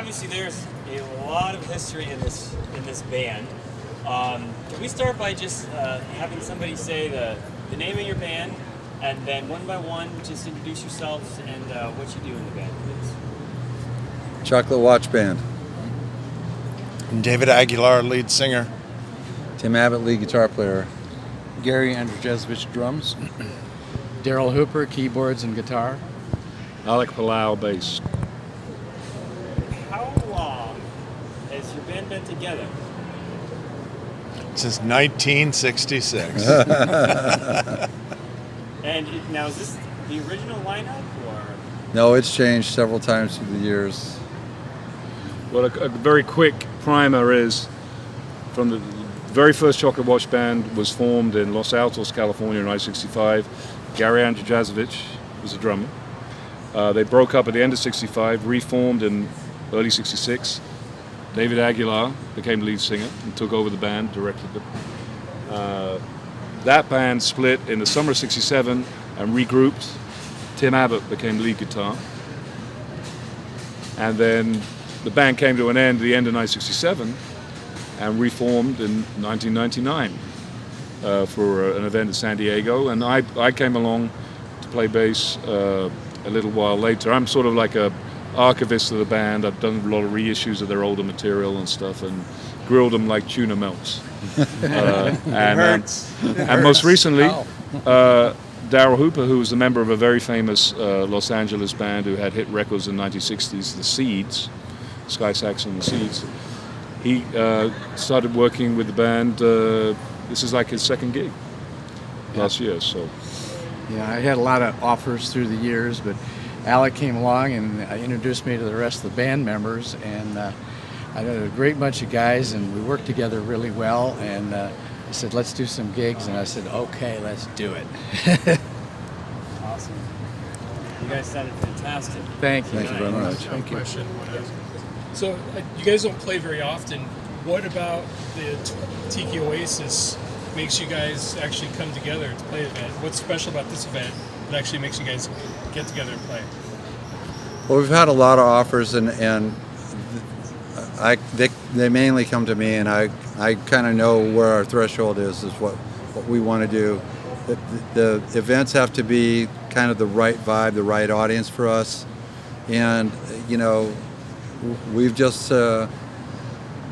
obviously there's a lot of history in this band. Can we start by just having somebody say the name of your band, and then one by one just introduce yourselves and what you do in the band, please. Chocolate Watchband. David Aguilar, lead singer. Tim Abbott, lead guitar player. Gary Andrijasevich, drums. Daryl Hooper, keyboards and guitar. Alec Palao, bass. How long has your band been together? Since 1966. And now is this the original lineup, or? No, it's changed several times through the years. Well, a very quick primer is from the very first Chocolate Watch Band was formed in Los Altos, California in 1965. Gary Andrijasevich was a drummer. They broke up at the end of 65, reformed in early 66. David Aguilar became lead singer and took over the band, directed it. That band split in the summer of 67 and regrouped. Tim Abbott became lead guitar. And then the band came to an end at the end of 1967 and reformed in 1999 for an event in San Diego. And I came along to play bass a little while later. I'm sort of like a archivist of the band. I've done a lot of reissues of their older material and stuff and grilled them like tuna melts. And most recently, Daryl Hooper, who was a member of a very famous Los Angeles band who had hit records in the 1960s, the Seeds, Sky Saxon and the Seeds, he started working with the band. This is like his second gig last year. So, Yeah, I had a lot of offers through the years, but Alec came along and introduced me to the rest of the band members, and I had a great bunch of guys, and we worked together really well, and he said, let's do some gigs, and I said, okay, let's do it. Awesome. You guys sounded fantastic. Thank you. Thank you very much. Thank you. Question. So you guys don't play very often. What about the Tiki Oasis makes you guys actually come together to play an event? What's special about this event that actually makes you guys get together and play? Well, we've had a lot of offers, and they mainly come to me, and I kind of know where our threshold is what we want to do. The events have to be kind of the right vibe, the right audience for us, and we've just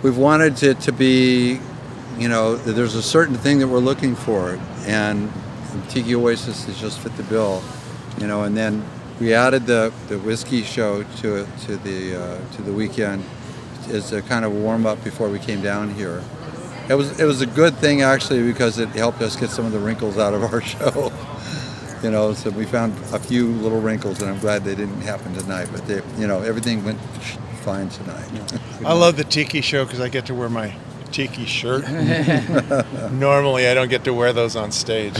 we've wanted it to be, there's a certain thing that we're looking for, and Tiki Oasis has just fit the bill, and then we added the whiskey show to the weekend as a kind of warm up before we came down here. It was a good thing actually, because it helped us get some of the wrinkles out of our show. So we found a few little wrinkles, and I'm glad they didn't happen tonight. But everything went fine tonight. I love the Tiki show because I get to wear my Tiki shirt. Normally, I don't get to wear those on stage.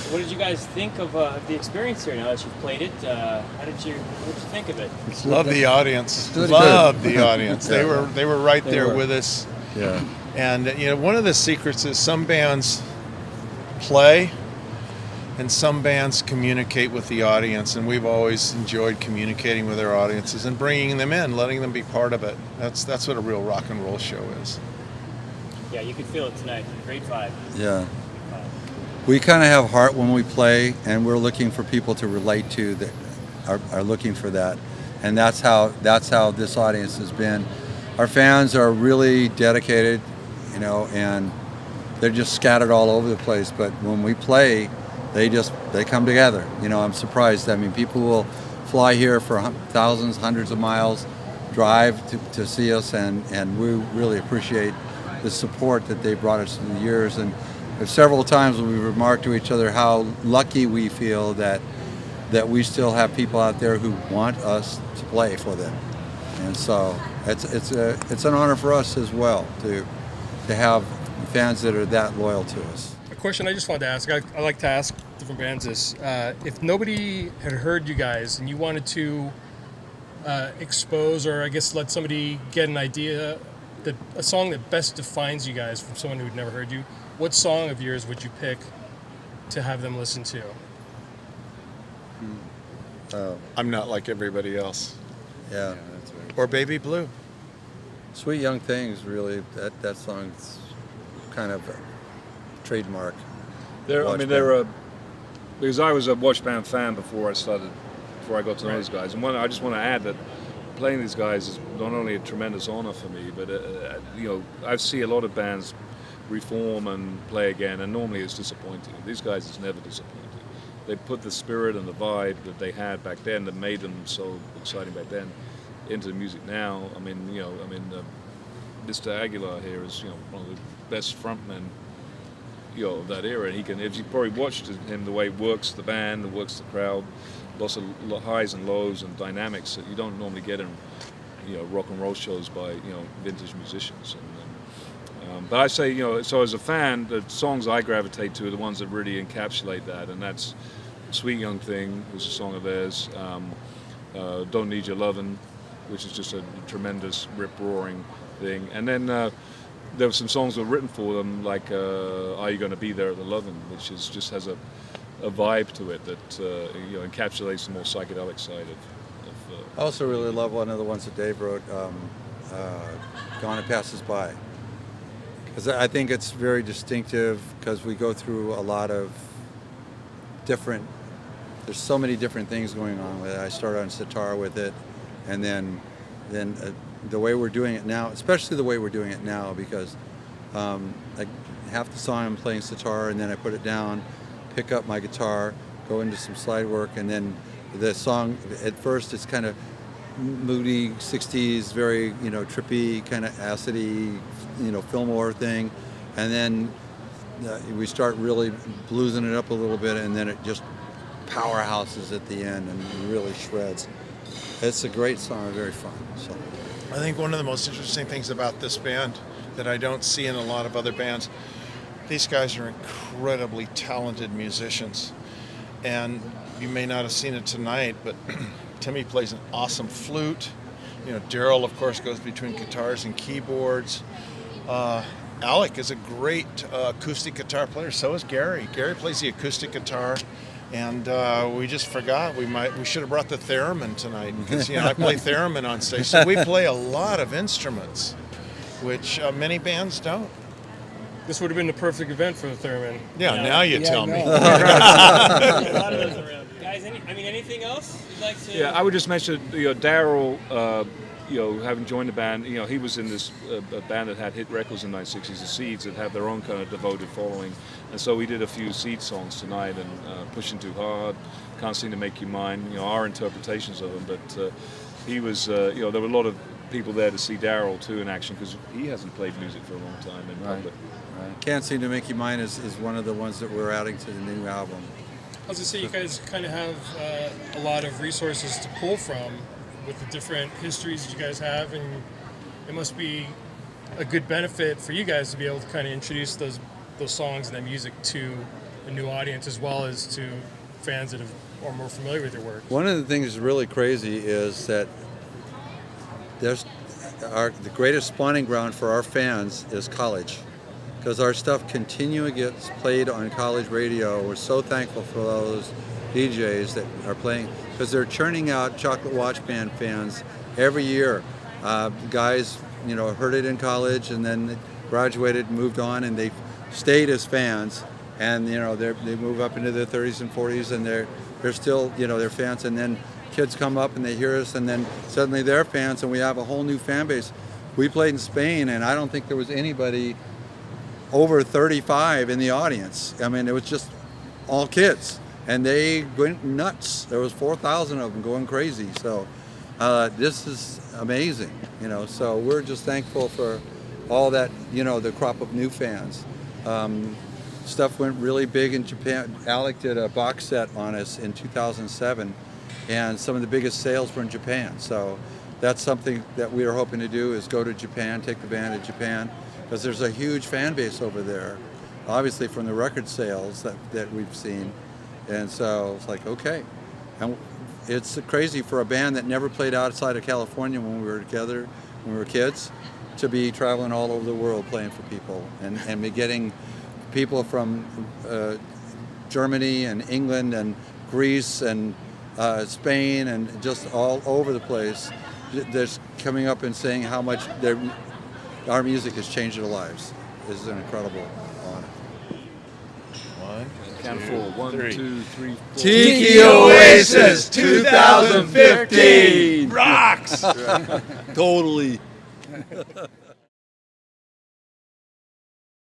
What did you guys think of the experience here now that you've played it? What did you think of it? Love the audience. Good. Love the audience. Yeah. They were right They there were. with us. Yeah. And one of the secrets is some bands play and some bands communicate with the audience, and we've always enjoyed communicating with our audiences and bringing them in, letting them be part of it. That's what a real rock and roll show is. Yeah, you could feel it tonight. Great vibe. Yeah. We kind of have heart when we play, and we're looking for people to relate to that are looking for that, and that's how this audience has been. Our fans are really dedicated, and they're just scattered all over the place. But when we play, they come together. I'm surprised. I mean, people will fly here for thousands, hundreds of miles, drive to see us, and we really appreciate the support that they brought us through the years. And there's several times when we remarked to each other how lucky we feel that we still have people out there who want us to play for them. And so it's an honor for us as well to have fans that are that loyal to us. A question I just wanted to ask, I like to ask different bands is, if nobody had heard you guys and you wanted to expose, or I guess let somebody get an idea, a song that best defines you guys from someone who'd never heard you, what song of yours would you pick to have them listen to? I'm not like everybody else. Yeah. That's or Baby Blue. Sweet Young Things, really, that song's kind of a trademark. Because I was a Watchband fan before I got to know these guys. And I just want to add that playing these guys is not only a tremendous honor for me, but I see a lot of bands reform and play again, and normally it's disappointing. These guys, it's never disappointing. They put the spirit and the vibe that they had back then that made them so exciting back then into the music now. Mr. Aguilar here is one of the best frontmen of that era. And he can, if you probably watched him, the way he works the band, works the crowd, lots of highs and lows and dynamics that you don't normally get in rock and roll shows by vintage musicians. But I say, so as a fan, the songs I gravitate to are the ones that really encapsulate that, and that's Sweet Young Thing, was a song of theirs, Don't Need Your Lovin', which is just a tremendous rip-roaring thing, and then there were some songs that were written for them, like Are You Gonna Be There at the Lovin', which just has a vibe to it that encapsulates the more psychedelic side of I also really love one of the ones that Dave wrote, Gone and Passes By. Because I think it's very distinctive, because we go through a lot of different, there's so many different things going on with it. I started on sitar with it, and then the way we're doing it now, especially the way we're doing it now, because like half the song I'm playing sitar, and then I put it down, pick up my guitar, go into some slide work, and then the song, at first it's kind of moody 60s, very trippy, kind of acidy, Fillmore thing, and then we start really bluesing it up a little bit, and then it just powerhouses at the end and really shreds. It's a great song, very fun. So I think one of the most interesting things about this band that I don't see in a lot of other bands, these guys are incredibly talented musicians, and you may not have seen it tonight, but Timmy plays an awesome flute. Daryl, of course, goes between guitars and keyboards. Alec is a great acoustic guitar player. So is Gary. Gary plays the acoustic guitar, and we just forgot we should have brought the theremin tonight, because I play theremin on stage. So we play a lot of instruments, which many bands don't. This would have been the perfect event for the theremin. Yeah, now you tell me. A lot of those around. Guys, anything else you'd like to? Yeah, I would just mention Daryl. Having joined the band, he was in this band that had hit records in the 1960s, the Seeds, that have their own kind of devoted following. And so we did a few Seeds songs tonight, and Pushing Too Hard, Can't Seem to Make You Mine, our interpretations of them. But he was, there were a lot of people there to see Daryl too in action, because he hasn't played music for a long time in public. Right. Can't Seem to Make You Mine is one of the ones that we're adding to the new album. I was going to say, you guys kind of have a lot of resources to pull from with the different histories that you guys have, and it must be a good benefit for you guys to be able to kind of introduce those songs and that music to a new audience, as well as to fans that are more familiar with your work. One of the things that's really crazy is that the greatest spawning ground for our fans is college, because our stuff continually gets played on college radio. We're so thankful for those DJs that are playing, because they're churning out Chocolate Watch Band fans every year. Guys, heard it in college, and then graduated, moved on, and they've stayed as fans. And they move up into their 30s and 40s, and they're still they're fans. And then kids come up and they hear us, and then suddenly they're fans, and we have a whole new fan base. We played in Spain, and I don't think there was anybody over 35 in the audience. I mean, it was just all kids. And they went nuts. There was 4,000 of them going crazy. So this is amazing, So we're just thankful for all that, the crop of new fans. Stuff went really big in Japan. Alec did a box set on us in 2007, and some of the biggest sales were in Japan. So that's something that we are hoping to do, is go to Japan, take the band to Japan, because there's a huge fan base over there, obviously from the record sales that we've seen. And so it's like, okay. And it's crazy for a band that never played outside of California when we were together, when we were kids, to be traveling all over the world playing for people, and be getting people from Germany and England and Greece and Spain and just all over the place. There's coming up and saying how much our music has changed their lives. This is an incredible honor. One, Count of 4. 1, three. 2, 3, 4. Tiki Oasis 2015 rocks. totally.